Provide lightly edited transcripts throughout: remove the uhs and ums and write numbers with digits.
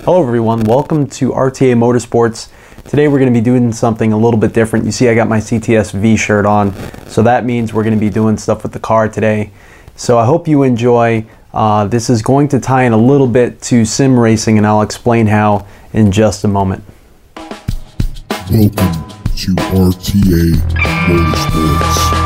Hello everyone, welcome to RTA Motorsports. Today we're going to be doing something a little bit different. You see I got my CTS-V shirt on, so that means we're going to be doing stuff with the car today. So I hope you enjoy. This is going to tie in a little bit to sim racing, and I'll explain how in just a moment. Welcome to RTA Motorsports.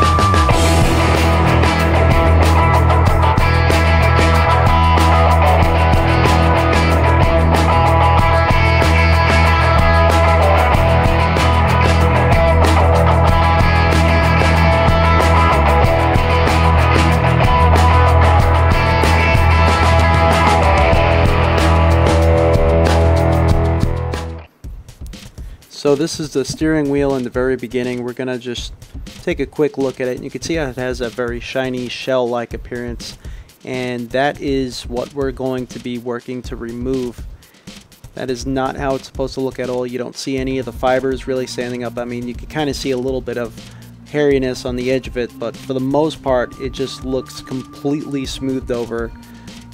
So this is the steering wheel in the very beginning. We're gonna just take a quick look at it, and you can see how it has a very shiny shell-like appearance, and that is what we're going to be working to remove. That is not how it's supposed to look at all. You don't see any of the fibers really standing up. I mean, you can kind of see a little bit of hairiness on the edge of it, but for the most part it just looks completely smoothed over.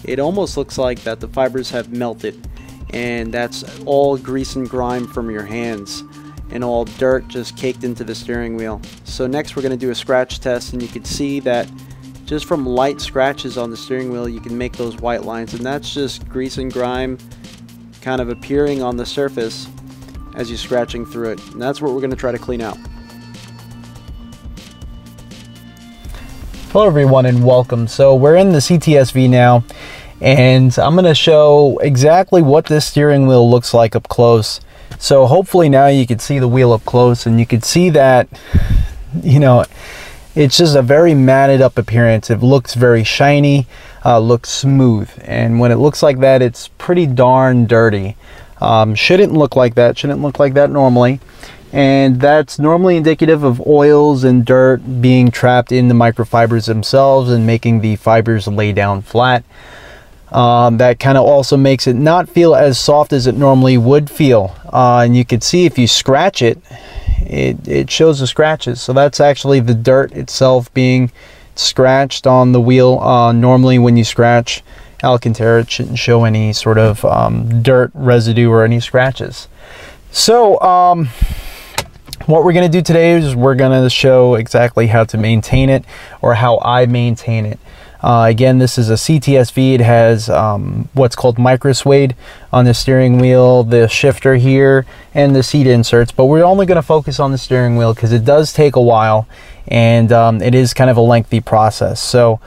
It almost looks like that the fibers have melted, and that's all grease and grime from your hands and all dirt just caked into the steering wheel. So next we're going to do a scratch test, and you can see that just from light scratches on the steering wheel you can make those white lines, and that's just grease and grime kind of appearing on the surface as you're scratching through it, and that's what we're going to try to clean out. Hello everyone and welcome. So we're in the CTS-V now, and I'm going to show exactly what this steering wheel looks like up close. So hopefully now you can see the wheel up close, and you can see that, you know, it's just a very matted up appearance. It looks very shiny, looks smooth, and when it looks like that, it's pretty darn dirty. Shouldn't look like that normally, and that's normally indicative of oils and dirt being trapped in the microfibers themselves and making the fibers lay down flat. That kind of also makes it not feel as soft as it normally would feel, and you can see if you scratch it, it shows the scratches. So that's actually the dirt itself being scratched on the wheel. Normally when you scratch Alcantara, it shouldn't show any sort of dirt residue or any scratches. So what we're going to do today is we're going to show exactly how to maintain it, or how I maintain it. Again, this is a CTS-V. It has what's called micro suede on the steering wheel, the shifter here, and the seat inserts. But we're only going to focus on the steering wheel because it does take a while, and it is kind of a lengthy process. So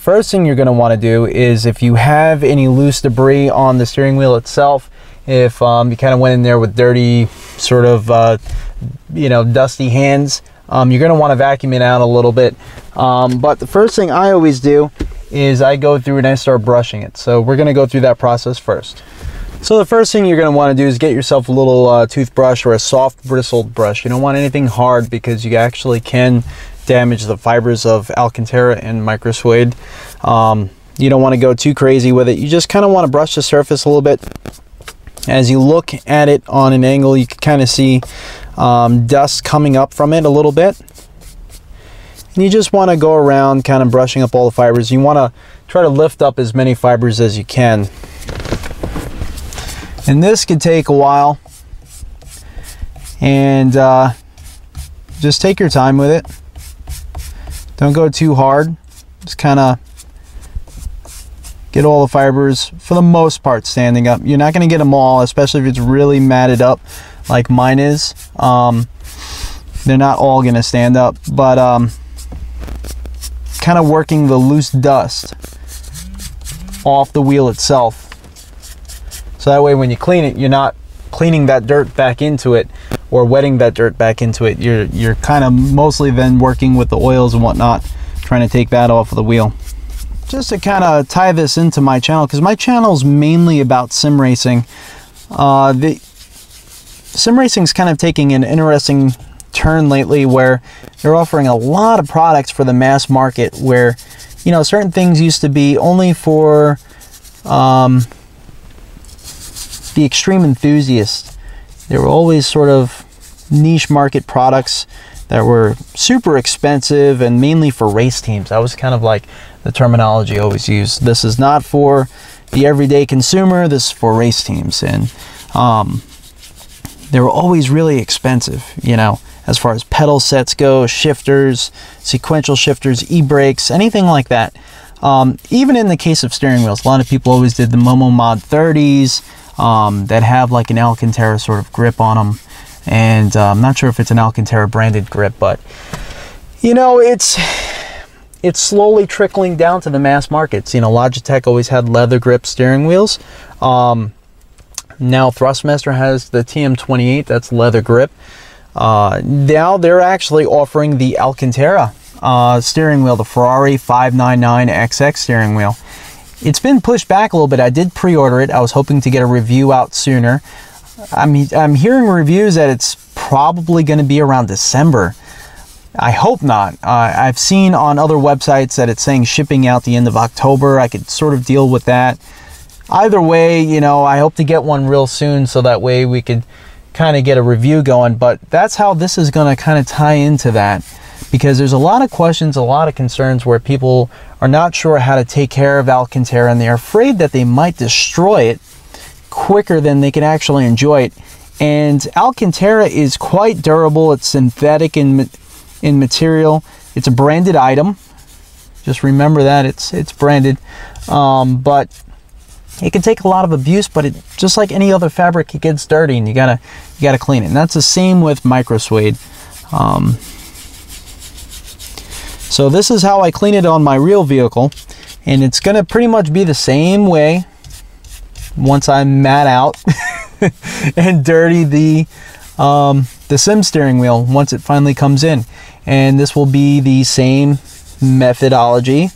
first thing you're going to want to do is, if you have any loose debris on the steering wheel itself, if you kind of went in there with dirty, sort of, you know, dusty hands, you're going to want to vacuum it out a little bit. But the first thing I always do is I go through and I start brushing it. So we're going to go through that process first. So the first thing you're going to want to do is get yourself a little toothbrush or a soft bristled brush. You don't want anything hard, because you actually can damage the fibers of Alcantara and micro suede. You don't want to go too crazy with it. You just kind of want to brush the surface a little bit. As you look at it on an angle, you can kind of see dust coming up from it a little bit. And you just want to go around kind of brushing up all the fibers. You want to try to lift up as many fibers as you can. And this could take a while. And just take your time with it. Don't go too hard. Just kind of get all the fibers, for the most part, standing up. You're not going to get them all, especially if it's really matted up like mine is. They're not all going to stand up, but kind of working the loose dust off the wheel itself, so that way when you clean it, you're not cleaning that dirt back into it or wetting that dirt back into it. You're kind of mostly then working with the oils and whatnot, trying to take that off of the wheel. Just to kind of tie this into my channel, because my channel is mainly about sim racing. The sim racing is kind of taking an interesting turn lately, where they're offering a lot of products for the mass market, where, you know, certain things used to be only for the extreme enthusiast. They were always sort of niche market products that were super expensive and mainly for race teams. That was kind of like the terminology always used. This is not for the everyday consumer. This is for race teams, and they were always really expensive, you know, as far as pedal sets go, shifters, sequential shifters, e-brakes, anything like that. Even in the case of steering wheels, a lot of people always did the Momo Mod 30s that have like an Alcantara sort of grip on them. And I'm not sure if it's an Alcantara branded grip, but you know, it's slowly trickling down to the mass markets. You know, Logitech always had leather grip steering wheels. Now Thrustmaster has the TM28, that's leather grip. Now they're actually offering the Alcantara steering wheel, the Ferrari 599XX steering wheel. It's been pushed back a little bit. I did pre-order it. I was hoping to get a review out sooner. I'm hearing reviews that it's probably going to be around December. I hope not. I've seen on other websites that it's saying shipping out the end of October. I could sort of deal with that. Either way, you know, I hope to get one real soon so that way we could kind of get a review going. But that's how this is going to kind of tie into that, because there's a lot of questions, a lot of concerns where people are not sure how to take care of Alcantara, and they're afraid that they might destroy it quicker than they can actually enjoy it. And Alcantara is quite durable. It's synthetic in material. It's a branded item. Just remember that it's branded. But it can take a lot of abuse, but it just like any other fabric, it gets dirty and you gotta clean it. And that's the same with micro suede. So this is how I clean it on my real vehicle, and it's gonna pretty much be the same way once I mat out and dirty the sim steering wheel once it finally comes in. And this will be the same methodology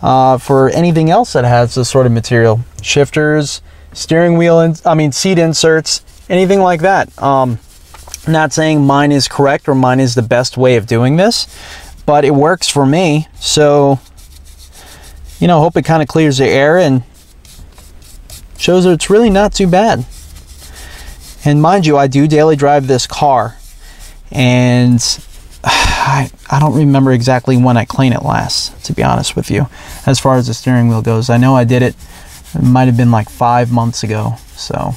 for anything else that has this sort of material. Shifters, steering wheel, seat inserts, anything like that. Not saying mine is correct or mine is the best way of doing this, but it works for me. So, you know, hope it kind of clears the air and shows that it's really not too bad. And mind you, I do daily drive this car, and I don't remember exactly when I cleaned it last, to be honest with you, as far as the steering wheel goes. I know I did it, it might have been like 5 months ago. So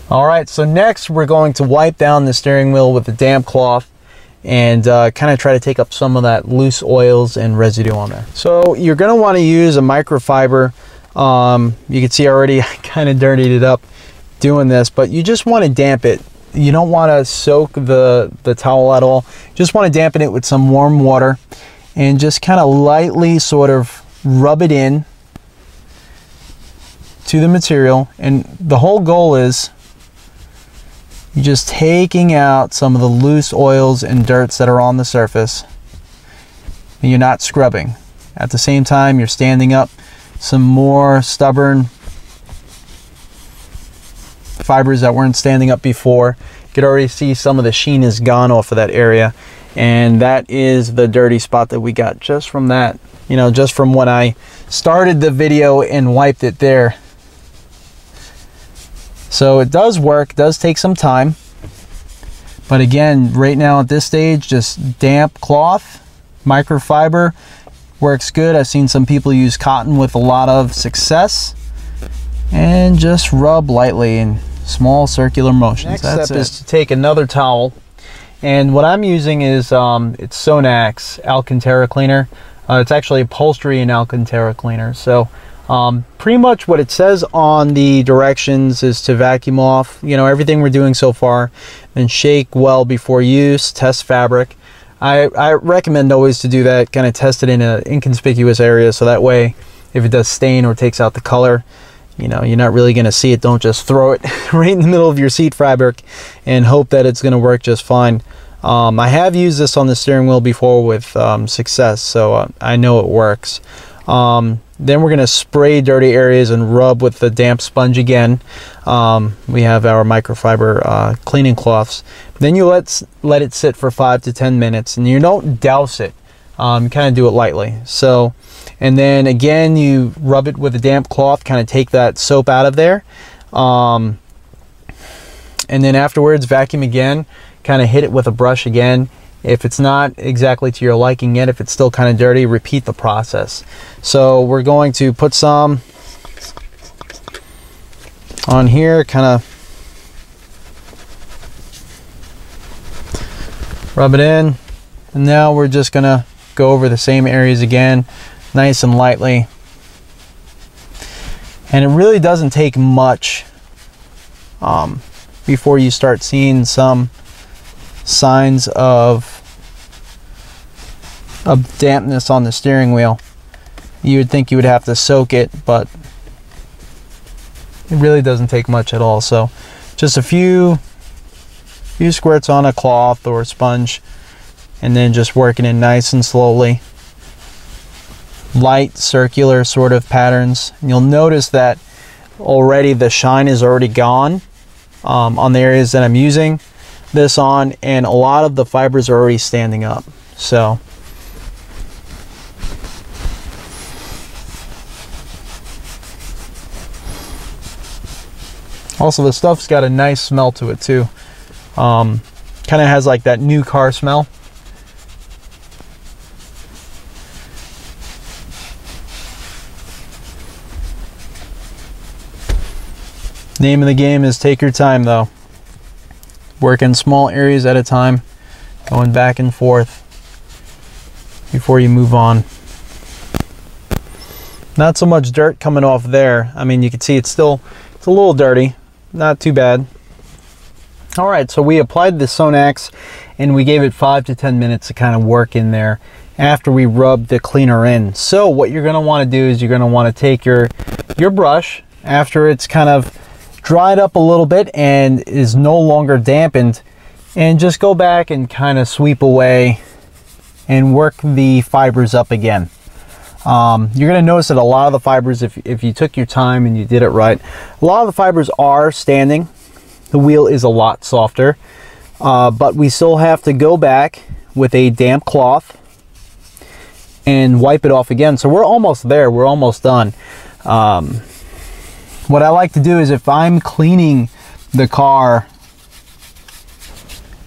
all right, so next we're going to wipe down the steering wheel with a damp cloth and kind of try to take up some of that loose oils and residue on there. So you're going to want to use a microfiber. You can see already I kind of dirtied it up doing this, but you just want to damp it. You don't want to soak the towel at all. You just want to dampen it with some warm water and just kind of lightly sort of rub it in to the material. And the whole goal is you're just taking out some of the loose oils and dirts that are on the surface, and you're not scrubbing. At the same time, you're standing up some more stubborn fibers that weren't standing up before. You could already see some of the sheen is gone off of that area, and that is the dirty spot that we got just from that, you know, just from when I started the video and wiped it there. So it does work, does take some time, but again, right now at this stage, just damp cloth, microfiber works good. I've seen some people use cotton with a lot of success, and just rub lightly in small circular motions. Next step is to take another towel, and what I'm using is it's Sonak's Alcantara Cleaner. It's actually upholstery and Alcantara Cleaner. So pretty much what it says on the directions is to vacuum off, you know, everything we're doing so far, and shake well before use, test fabric. I recommend always to do that, kind of test it in an inconspicuous area, so that way if it does stain or takes out the color, you know, you're not really going to see it. Don't just throw it right in the middle of your seat fabric and hope that it's going to work just fine. I have used this on the steering wheel before with success, so I know it works. Then we're going to spray dirty areas and rub with the damp sponge again. We have our microfiber cleaning cloths. Then you let it sit for 5 to 10 minutes, and you don't douse it. Kind of do it lightly. So, and then again, you rub it with a damp cloth, kind of take that soap out of there. And then afterwards, vacuum again, kind of hit it with a brush again, If it's not exactly to your liking yet, if it's still kind of dirty, repeat the process. So we're going to put some on here, kind of rub it in, and now we're just gonna go over the same areas again, nice and lightly. And it really doesn't take much before you start seeing some signs of dampness on the steering wheel. You would think you would have to soak it, but it really doesn't take much at all. So just a few squirts on a cloth or a sponge, and then just working it nice and slowly. Light circular sort of patterns. And you'll notice that already the shine is already gone on the areas that I'm using this on, and a lot of the fibers are already standing up. So also the stuff's got a nice smell to it too. Kind of has like that new car smell. Name of the game is take your time though. Work in small areas at a time, going back and forth before you move on. Not so much dirt coming off there. I mean, you can see it's a little dirty, not too bad. All right, so we applied the Sonax and we gave it 5 to 10 minutes to kind of work in there after we rubbed the cleaner in. So what you're gonna wanna do is you're gonna wanna take your brush after it's kind of dried up a little bit and is no longer dampened, and just go back and kind of sweep away and work the fibers up again. You're going to notice that a lot of the fibers, if you took your time and you did it right, a lot of the fibers are standing. The wheel is a lot softer, but we still have to go back with a damp cloth and wipe it off again. So we're almost there. We're almost done. What I like to do is if I'm cleaning the car,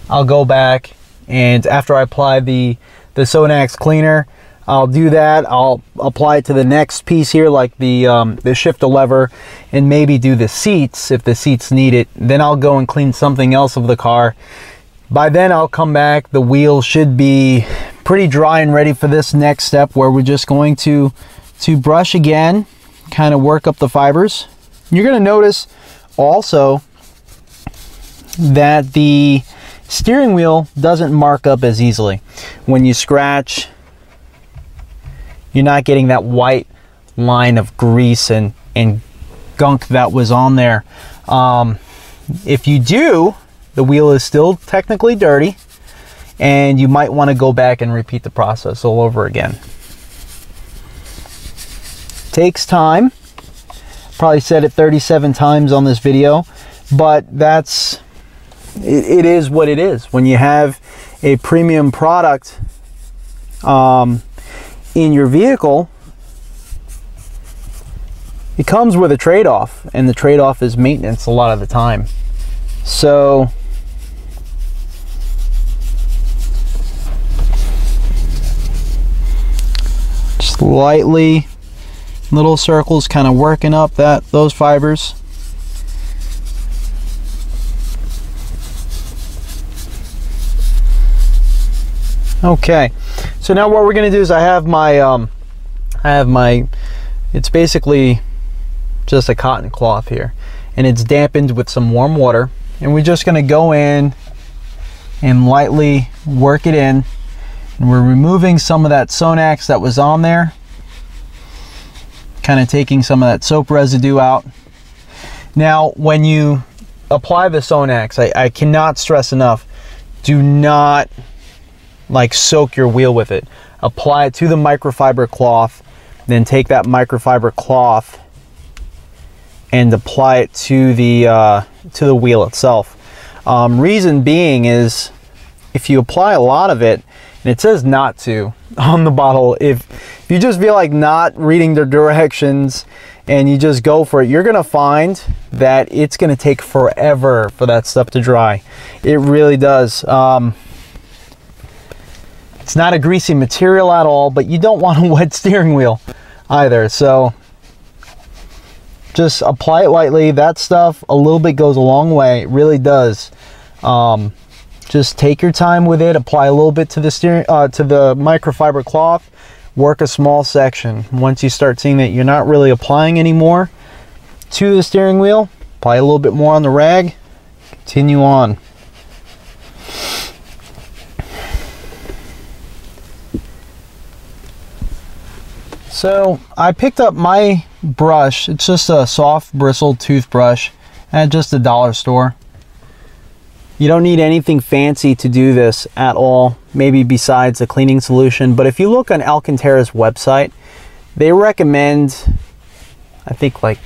I'll go back, and after I apply the Sonax cleaner, I'll do that. I'll apply it to the next piece here, like the shift lever, and maybe do the seats if the seats need it. Then I'll go and clean something else of the car. By then I'll come back. The wheel should be pretty dry and ready for this next step, where we're just going to brush again, kind of work up the fibers. You're going to notice also that the steering wheel doesn't mark up as easily. When you scratch, you're not getting that white line of grease and gunk that was on there. If you do, the wheel is still technically dirty, and you might want to go back and repeat the process all over again. Takes time. Probably said it 37 times on this video, but it is what it is. When you have a premium product in your vehicle, it comes with a trade-off, and the trade-off is maintenance a lot of the time. So just lightly, little circles, kind of working up those fibers. Okay, so now what we're going to do is I have my it's basically just a cotton cloth here, and it's dampened with some warm water, and we're just going to go in and lightly work it in, and we're removing some of that Sonax that was on there, kind of taking some of that soap residue out. Now when you apply the Sonax, I cannot stress enough, do not like soak your wheel with it. Apply it to the microfiber cloth, then take that microfiber cloth and apply it to the wheel itself. Reason being is, if you apply a lot of it, and it says not to on the bottle, if you just feel like not reading the directions and you just go for it, you're gonna find that it's gonna take forever for that stuff to dry. It really does. It's not a greasy material at all, but you don't want a wet steering wheel either. So just apply it lightly. That stuff, a little bit goes a long way. It really does. Just take your time with it. Apply a little bit to the steering, to the microfiber cloth. Work a small section. Once you start seeing that you're not really applying anymore to the steering wheel, apply a little bit more on the rag. Continue on. So I picked up my brush. It's just a soft bristled toothbrush at just a dollar store. You don't need anything fancy to do this at all, maybe besides a cleaning solution. But if you look on Alcantara's website, they recommend, I think, like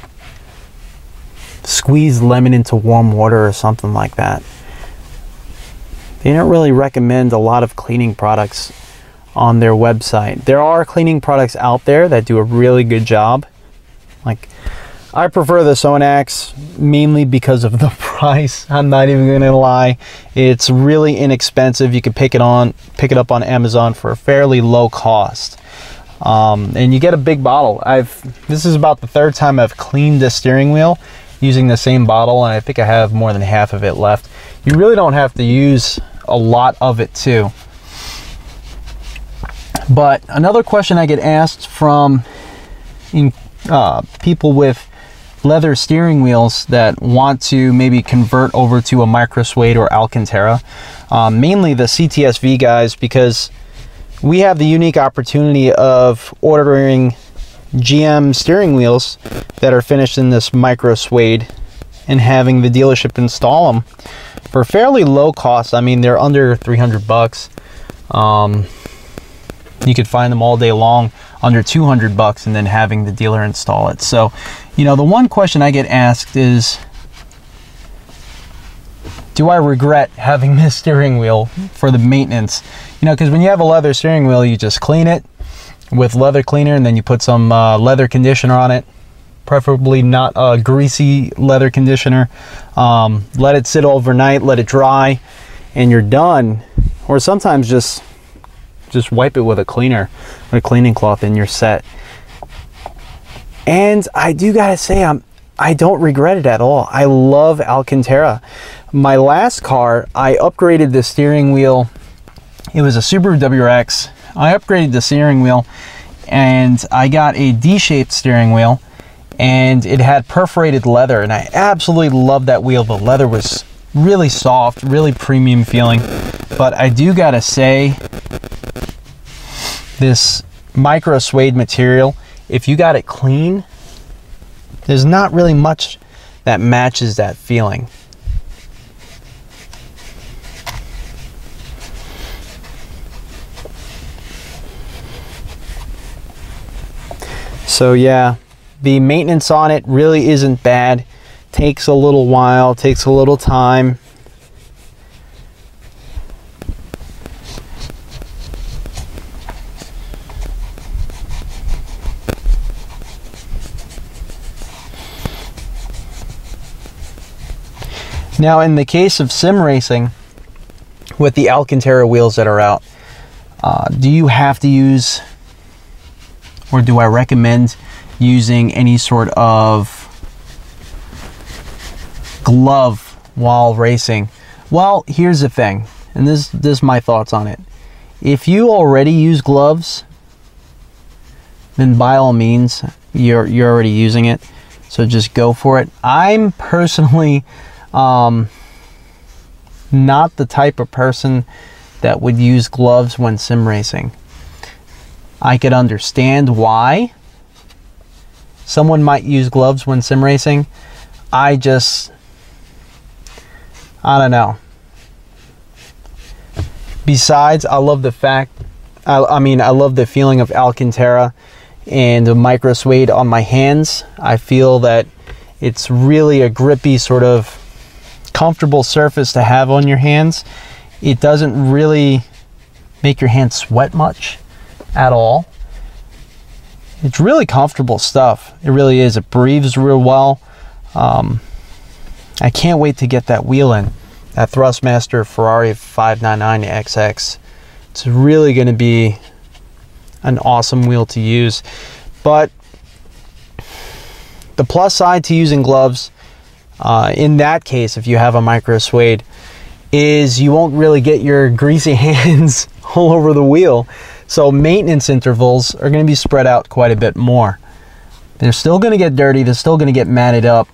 squeeze lemon into warm water or something like that. They don't really recommend a lot of cleaning products on their website. There are cleaning products out there that do a really good job. Like, I prefer the Sonax mainly because of the price. I'm not even gonna lie. It's really inexpensive. You can pick it up on Amazon for a fairly low cost. And you get a big bottle. This is about the third time I've cleaned the steering wheel using the same bottle, and I think I have more than half of it left. You really don't have to use a lot of it too. But another question I get asked from people with leather steering wheels that want to maybe convert over to a micro suede or Alcantara, mainly the CTS-V guys, because we have the unique opportunity of ordering GM steering wheels that are finished in this micro suede and having the dealership install them for fairly low cost. I mean, they're under 300 bucks. You could find them all day long under 200 bucks and then having the dealer install it. So, you know, the one question I get asked is, do I regret having this steering wheel for the maintenance? You know, because when you have a leather steering wheel, you just clean it with leather cleaner and then you put some leather conditioner on it, preferably not a greasy leather conditioner. Let it sit overnight, let it dry, and you're done. Or sometimes just wipe it with a cleaner or a cleaning cloth and you're set. And I do gotta say, I don't regret it at all. I love Alcantara. My last car, I upgraded the steering wheel. It was a Subaru WRX. I upgraded the steering wheel and I got a D-shaped steering wheel, and it had perforated leather, and I absolutely loved that wheel. The leather was really soft, really premium feeling. But I do gotta say, this micro suede material, if you got it clean, there's not really much that matches that feeling. So yeah, the maintenance on it really isn't bad. Takes a little while, takes a little time. Now, in the case of sim racing, with the Alcantara wheels that are out, do you have to use, or do I recommend using any sort of glove while racing? Well, here's the thing, and this is my thoughts on it. If you already use gloves, then by all means, you're already using it, so just go for it. I'm personally not the type of person that would use gloves when sim racing. I could understand why someone might use gloves when sim racing. I don't know. Besides, I love the fact, I love the feeling of Alcantara and the micro suede on my hands. I feel that it's really a grippy, sort of comfortable surface to have on your hands. It doesn't really make your hands sweat much at all. It's really comfortable stuff. It really is. It breathes real well. I can't wait to get that wheel in, that Thrustmaster Ferrari 599XX It's really going to be an awesome wheel to use. But the plus side to using gloves, in that case, if you have a micro suede, is you won't really get your greasy hands all over the wheel. So maintenance intervals are going to be spread out quite a bit more. They're still going to get dirty, they're still going to get matted up,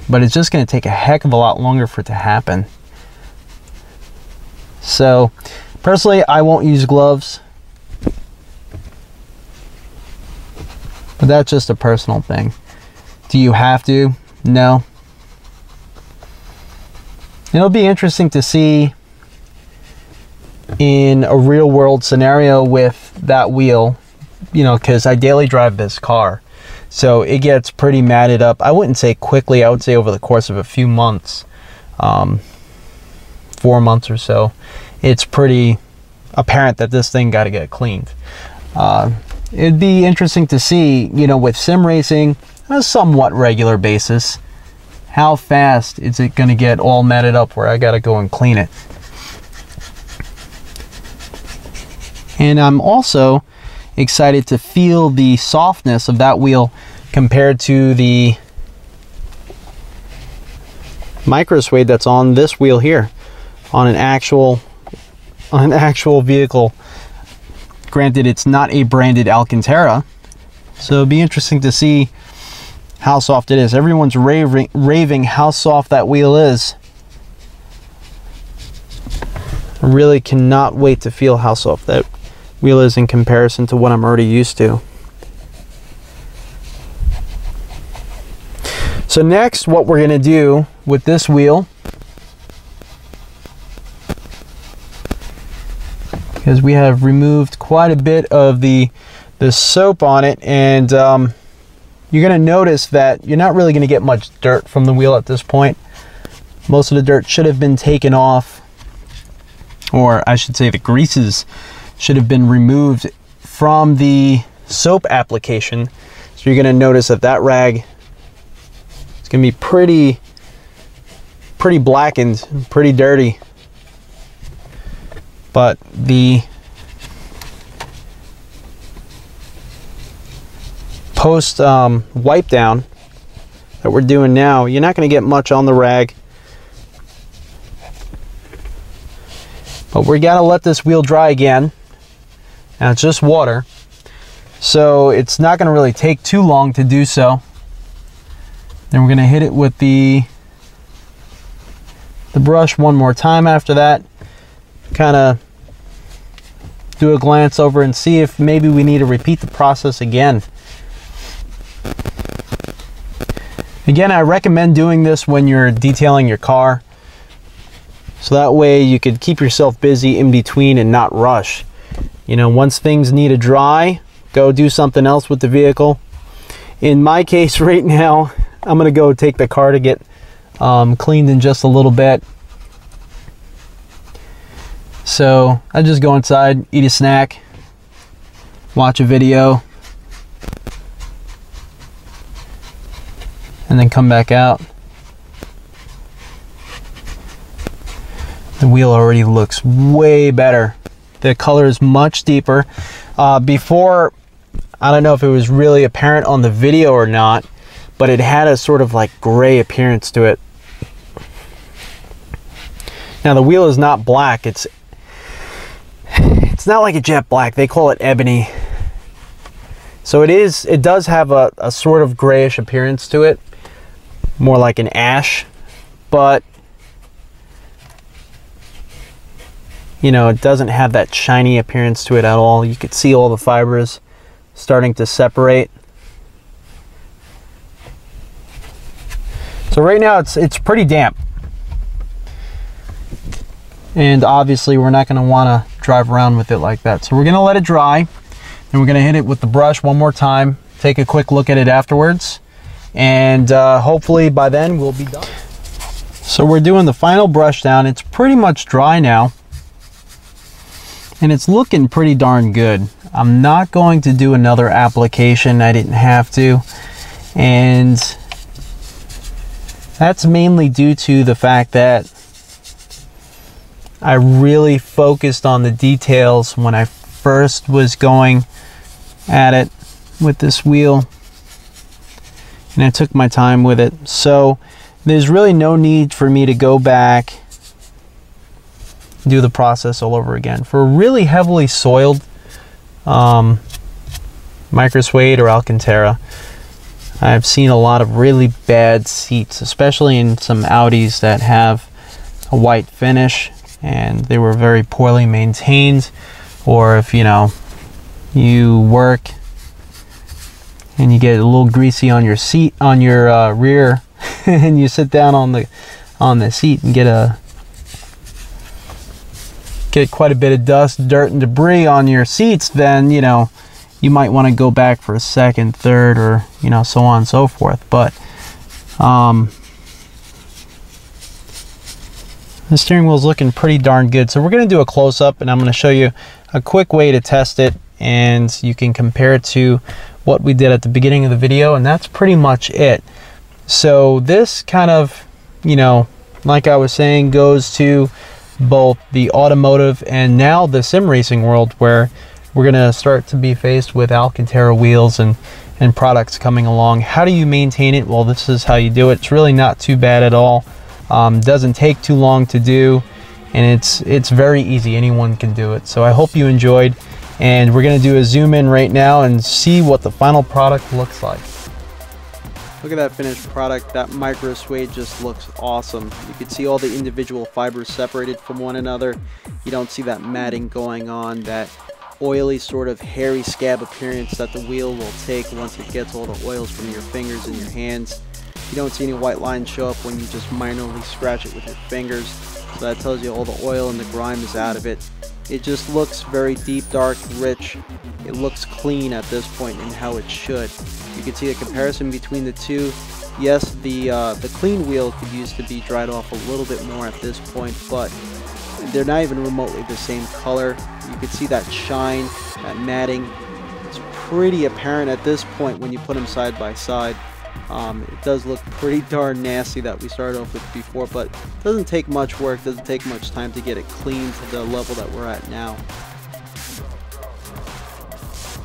but it's just going to take a heck of a lot longer for it to happen. So personally, I won't use gloves, but that's just a personal thing. Do you have to? No. It'll be interesting to see in a real world scenario with that wheel, you know, because I daily drive this car, so it gets pretty matted up. I wouldn't say quickly, I would say over the course of a few months, 4 months or so, it's pretty apparent that this thing got to get cleaned. It'd be interesting to see, you know, with sim racing on a somewhat regular basis, how fast is it going to get all matted up where I got to go and clean it. And I'm also excited to feel the softness of that wheel compared to the micro suede that's on this wheel here, on an actual vehicle. Granted, it's not a branded Alcantara, so it'll be interesting to see how soft it is. Everyone's raving how soft that wheel is. I really cannot wait to feel how soft that wheel is in comparison to what I'm already used to. So next, what we're going to do with this wheel, because we have removed quite a bit of the soap on it, and you're going to notice that you're not really going to get much dirt from the wheel at this point. Most of the dirt should have been taken off, or I should say the greases should have been removed from the soap application. So you're going to notice that that rag is going to be pretty blackened, pretty dirty. But the post wipe down that we're doing now, you're not going to get much on the rag, but we got to let this wheel dry again. Now it's just water, so it's not going to really take too long to do so. Then we're going to hit it with the brush one more time after that, kind of do a glance over and see if maybe we need to repeat the process again. Again, I recommend doing this when you're detailing your car, so that way you could keep yourself busy in between and not rush. You know, once things need to dry, go do something else with the vehicle. In my case right now, I'm gonna go take the car to get cleaned in just a little bit. So I just go inside, eat a snack, watch a video, and then come back out. The wheel already looks way better. The color is much deeper. Before, I don't know if it was really apparent on the video or not, but it had a sort of like gray appearance to it. Now the wheel is not black, it's not like a jet black, they call it ebony. So it does have a sort of grayish appearance to it, more like an ash, but you know, it doesn't have that shiny appearance to it at all. You could see all the fibers starting to separate. So right now it's pretty damp, and obviously we're not going to want to drive around with it like that. So we're going to let it dry, and we're going to hit it with the brush one more time, take a quick look at it afterwards, and hopefully by then we'll be done. So we're doing the final brush down. It's pretty much dry now, and it's looking pretty darn good. I'm not going to do another application. I didn't have to, and that's mainly due to the fact that I really focused on the details when I first was going at it with this wheel, and I took my time with it. So there's really no need for me to go back, do the process all over again. For a really heavily soiled micro suede or Alcantara, I've seen a lot of really bad seats, especially in some Audis that have a white finish and they were very poorly maintained. Or if you work and you get a little greasy on your seat, on your rear, and you sit down on the seat and get quite a bit of dust, dirt, and debris on your seats, then you might want to go back for a second, third, or so on and so forth. But the steering wheel is looking pretty darn good. So we're going to do a close-up, and I'm going to show you a quick way to test it, and you can compare it to what we did at the beginning of the video, and that's pretty much it. So this kind of, like I was saying, goes to both the automotive and now the sim racing world, where we're going to start to be faced with Alcantara wheels and products coming along. How do you maintain it? Well, this is how you do it. It's really not too bad at all. Doesn't take too long to do, and it's very easy. Anyone can do it. So I hope you enjoyed, and we're going to do a zoom in right now and see what the final product looks like. Look at that finished product. That micro suede just looks awesome. You can see all the individual fibers separated from one another. You don't see that matting going on, that oily sort of hairy scab appearance that the wheel will take once it gets all the oils from your fingers and your hands. You don't see any white lines show up when you just minorly scratch it with your fingers. So that tells you all the oil and the grime is out of it. It just looks very deep, dark, rich. It looks clean at this point, and how it should. You can see a comparison between the two. Yes, the clean wheel could use to be dried off a little bit more at this point, but they're not even remotely the same color. You can see that shine, that matting. It's pretty apparent at this point when you put them side by side. It does look pretty darn nasty that we started off with before, but it doesn't take much work, doesn't take much time to get it clean to the level that we're at now.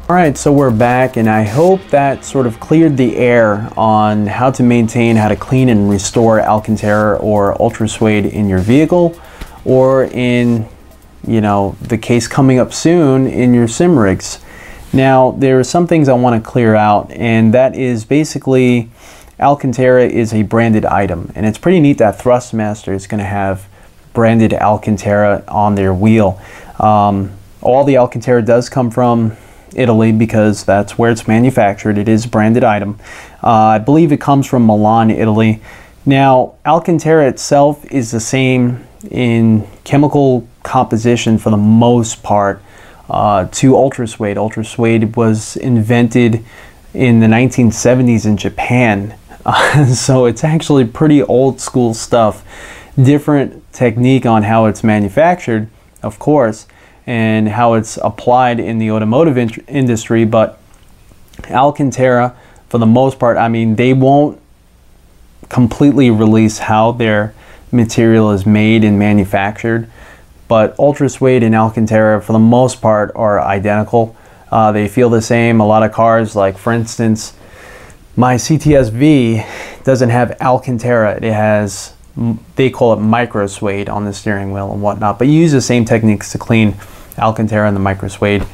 Alright, so we're back, and I hope that sort of cleared the air on how to maintain, how to clean and restore Alcantara or Ultra Suede in your vehicle, or in, the case coming up soon, in your sim rigs. Now, there are some things I want to clear out, and that is basically Alcantara is a branded item, and it's pretty neat that Thrustmaster is going to have branded Alcantara on their wheel. All the Alcantara does come from Italy because that's where it's manufactured. It is a branded item. I believe it comes from Milan, Italy. Now, Alcantara itself is the same in chemical composition for the most part to Ultra Suede. Ultra Suede was invented in the 1970s in Japan, so it's actually pretty old school stuff. Different technique on how it's manufactured, of course, and how it's applied in the automotive industry, but Alcantara, for the most part, I mean, they won't completely release how their material is made and manufactured, but Ultra Suede and Alcantara, for the most part, are identical. They feel the same. A lot of cars, like for instance, my CTS-V doesn't have Alcantara. It has, they call it micro suede on the steering wheel and whatnot, but you use the same techniques to clean Alcantara and the micro suede.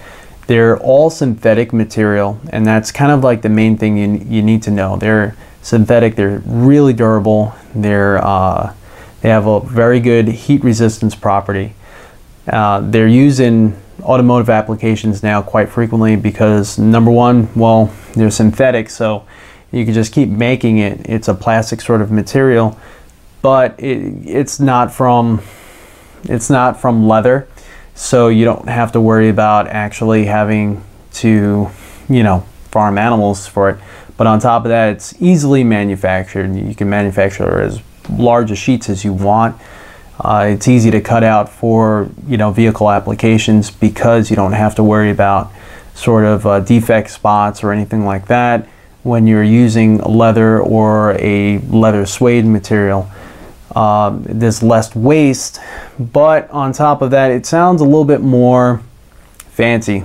They're all synthetic material, and that's kind of like the main thing you need to know. They're synthetic, they're really durable, they have a very good heat resistance property. They're used in automotive applications now quite frequently because, number one, well, they're synthetic, so you can just keep making it. It's a plastic sort of material, but it's not from leather, so you don't have to worry about actually having to, farm animals for it. But on top of that, it's easily manufactured. You can manufacture as large a sheets as you want. It's easy to cut out for vehicle applications because you don't have to worry about sort of defect spots or anything like that when you're using leather or a leather suede material. there's less waste, but on top of that, it sounds a little bit more fancy.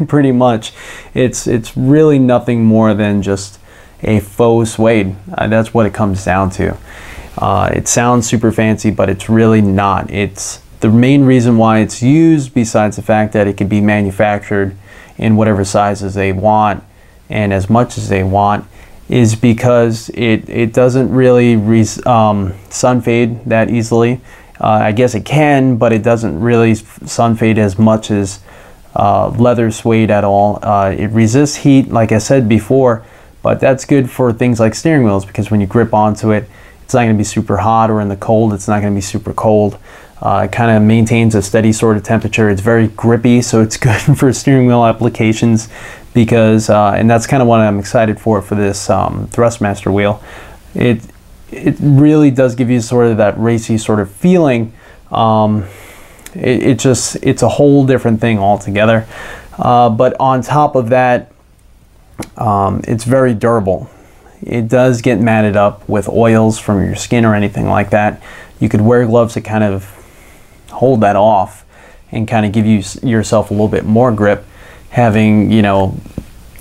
Pretty much. It's really nothing more than just a faux suede. That's what it comes down to. It sounds super fancy, but it's really not. It's the main reason why it's used, besides the fact that it can be manufactured in whatever sizes they want and as much as they want, is because it doesn't really sun fade that easily. I guess it can, but it doesn't really sun fade as much as leather suede at all. It resists heat, like I said before, but that's good for things like steering wheels, because when you grip onto it, it's not going to be super hot, or in the cold, it's not going to be super cold. It kind of maintains a steady sort of temperature. It's very grippy, so it's good for steering wheel applications, because, and that's kind of what I'm excited for this Thrustmaster wheel. It really does give you sort of that racy sort of feeling. It's a whole different thing altogether. But on top of that, it's very durable. It does get matted up with oils from your skin or anything like that. You could wear gloves to kind of hold that off and kind of give yourself a little bit more grip, having, you know,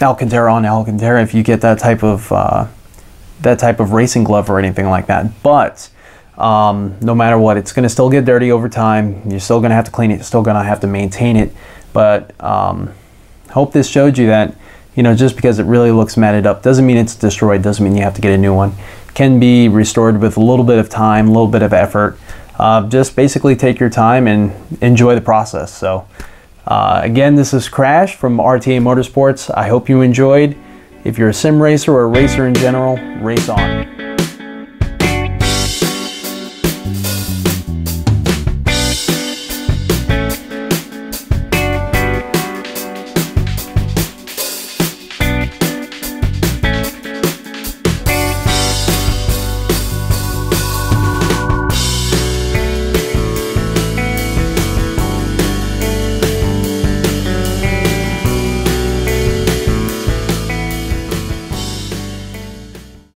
Alcantara on Alcantara if you get that type of racing glove or anything like that. But no matter what, it's going to still get dirty over time. You're still going to have to clean it. You're still going to have to maintain it. But hope this showed you that, you know, just because it really looks matted up doesn't mean it's destroyed, doesn't mean you have to get a new one. It can be restored with a little bit of time, a little bit of effort. Just basically take your time and enjoy the process. So again, this is Crash from RTA Motorsports. I hope you enjoyed. If you're a sim racer or a racer in general, race on.